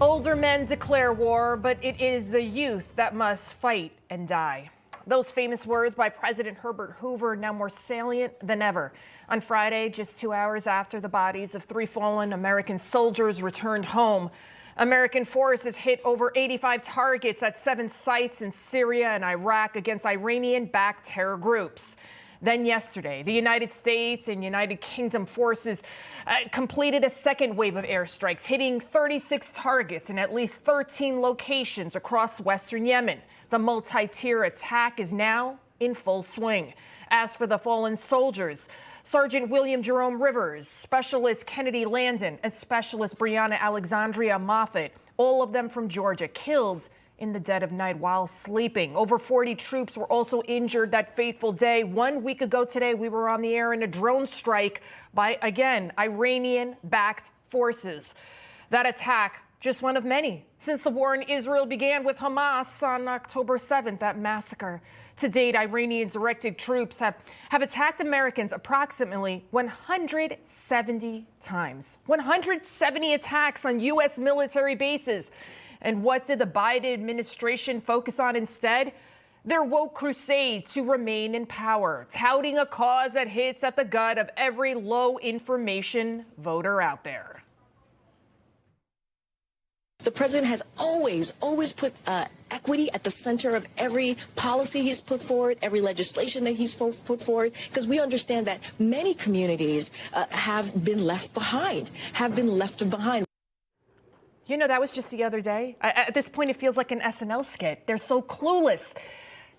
Older men declare war, but it is the youth that must fight and die. Those famous words by President Herbert Hoover now more salient than ever. On Friday, just 2 hours after the bodies of 3 fallen American soldiers returned home, American forces hit over 85 targets at 7 sites in Syria and Iraq against Iranian-backed terror groups. Then yesterday, the United States and United Kingdom forces completed a second wave of airstrikes, hitting 36 targets in at least 13 locations across western Yemen. The multi-tier attack is now in full swing. As for the fallen soldiers, Sergeant William Jerome Rivers, Specialist Kennedy Landon, and Specialist Breonna Alexandria Moffett, all of them from Georgia, killed in the dead of night while sleeping. Over 40 troops were also injured that fateful day. 1 week ago today, we were on the air in a drone strike by, again, Iranian-backed forces. That attack, just one of many since the war in Israel began with Hamas on October 7th, that massacre. To date, Iranian-directed troops have attacked Americans approximately 170 times. 170 attacks on U.S. military bases. And what did the Biden administration focus on instead? Their woke crusade to remain in power, touting a cause that hits at the gut of every low information voter out there. The president has always put equity at the center of every policy he's put forward, every legislation that he's put forward, because we understand that many communities have been left behind. You know, that was just the other day. At this point, it feels like an SNL skit. They're so clueless.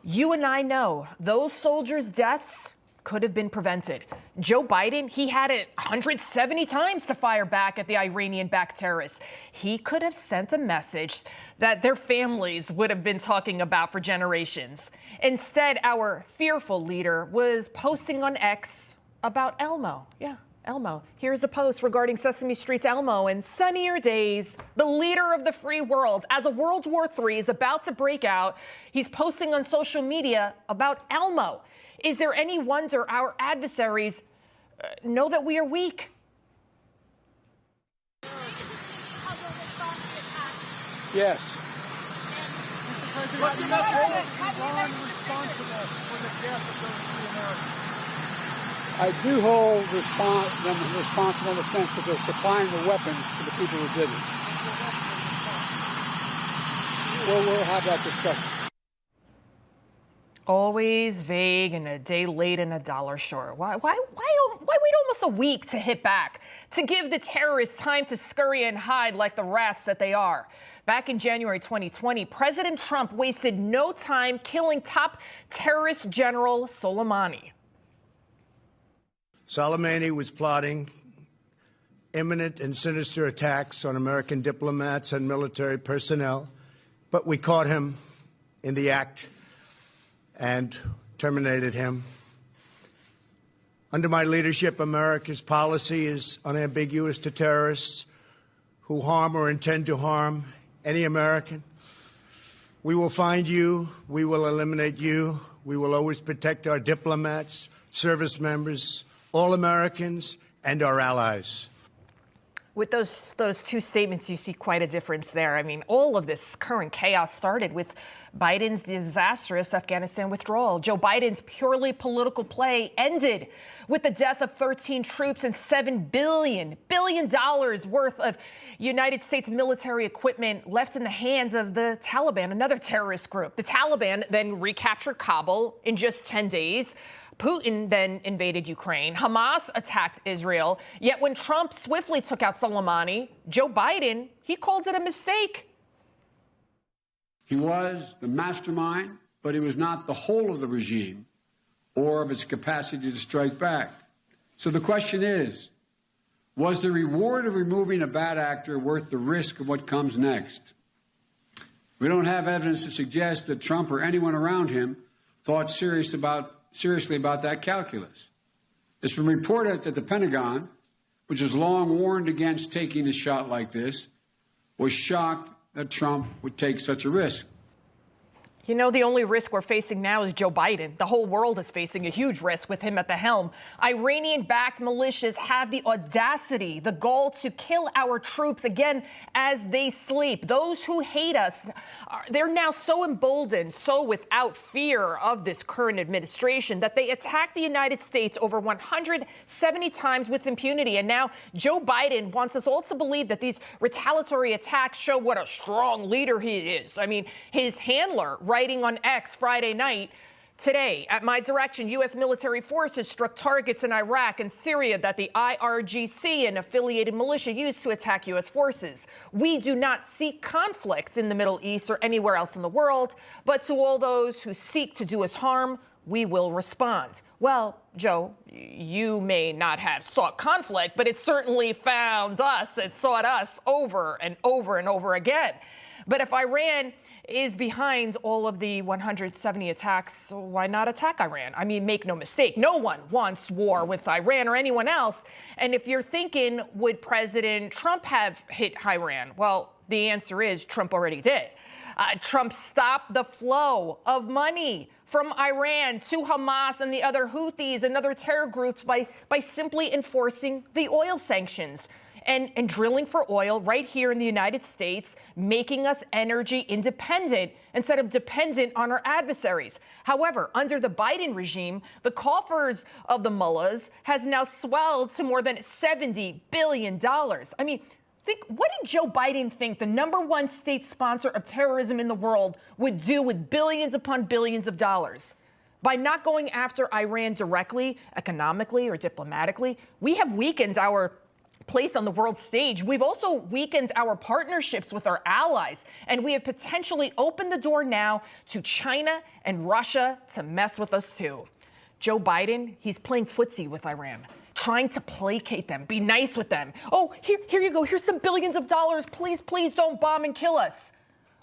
You and I know those soldiers' deaths could have been prevented. Joe Biden, he had it 170 times to fire back at the Iranian-backed terrorists. He could have sent a message that their families would have been talking about for generations. Instead, our fearful leader was posting on X about Elmo. Yeah. Elmo. Here's the post regarding Sesame Street's Elmo and sunnier days. The leader of the free world, as a World War III is about to break out, he's posting on social media about Elmo. Is there any wonder our adversaries know that we are weak? Yes. Mr. President, Iran responsible for the death of those 3 Americans? I do hold them responsible in the sense that they're supplying the weapons to the people who did it. We'll have that discussion. Always vague and a day late and a dollar short. Why wait almost a week to hit back, to give the terrorists time to scurry and hide like the rats that they are? Back in January 2020, President Trump wasted no time killing top terrorist general Soleimani. Soleimani was plotting imminent and sinister attacks on American diplomats and military personnel, but we caught him in the act and terminated him. Under my leadership, America's policy is unambiguous to terrorists who harm or intend to harm any American. We will find you. We will eliminate you. We will always protect our diplomats, service members, all Americans, and our allies. With those two statements, you see quite a difference there. I mean, all of this current chaos started with Biden's disastrous Afghanistan withdrawal. Joe Biden's purely political play ended with the death of 13 troops and $7 billion worth of United States military equipment left in the hands of the Taliban, another terrorist group. The Taliban then recaptured Kabul in just 10 days. Putin then invaded Ukraine. Hamas attacked Israel. Yet when Trump swiftly took out Soleimani, Joe Biden, he called it a mistake. He was the mastermind, but he was not the whole of the regime or of its capacity to strike back. So the question is, was the reward of removing a bad actor worth the risk of what comes next? We don't have evidence to suggest that Trump or anyone around him thought seriously about that calculus. It's been reported that the Pentagon, which has long warned against taking a shot like this, was shocked that Trump would take such a risk. You know, the only risk we're facing now is Joe Biden. The whole world is facing a huge risk with him at the helm. Iranian-backed militias have the audacity, the gall to kill our troops again as they sleep. Those who hate us, they're now so emboldened, so without fear of this current administration, that they attacked the United States over 170 times with impunity. And now Joe Biden wants us all to believe that these retaliatory attacks show what a strong leader he is. I mean, his handler, writing on X Friday night, today, at my direction, U.S. military forces struck targets in Iraq and Syria that the IRGC and affiliated militia used to attack U.S. forces. We do not seek conflict in the Middle East or anywhere else in the world, but to all those who seek to do us harm, we will respond. Well, Joe, you may not have sought conflict, but it certainly found us. It sought us over and over and over again. But if Iran is behind all of the 170 attacks, why not attack Iran? I mean, make no mistake, no one wants war with Iran or anyone else. And if you're thinking, would President Trump have hit Iran? Well, the answer is Trump already did. Trump stopped the flow of money from Iran to Hamas and the other Houthis and other terror groups by simply enforcing the oil sanctions. And drilling for oil right here in the United States, making us energy independent instead of dependent on our adversaries. However, under the Biden regime, the coffers of the mullahs has now swelled to more than $70 billion. I mean, what did Joe Biden think the #1 state sponsor of terrorism in the world would do with billions upon billions of dollars? By not going after Iran directly, economically or diplomatically, we have weakened our place on the world stage. We've also weakened our partnerships with our allies, and we have potentially opened the door now to China and Russia to mess with us too. Joe Biden, he's playing footsie with Iran, trying to placate them, be nice with them. Oh, here you go. Here's some billions of dollars. Please don't bomb and kill us.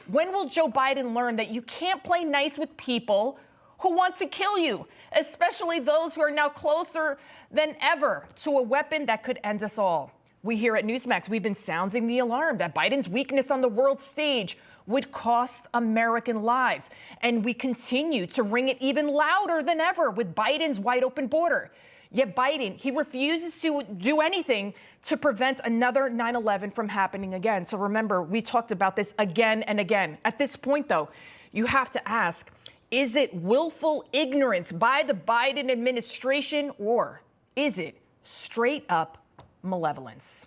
When will Joe Biden learn that you can't play nice with people who want to kill you, especially those who are now closer than ever to a weapon that could end us all? We here at Newsmax, we've been sounding the alarm that Biden's weakness on the world stage would cost American lives. And we continue to ring it even louder than ever with Biden's wide open border. Yet Biden, he refuses to do anything to prevent another 9/11 from happening again. So remember, we talked about this again and again. At this point, though, you have to ask, is it willful ignorance by the Biden administration, or is it straight up malevolence?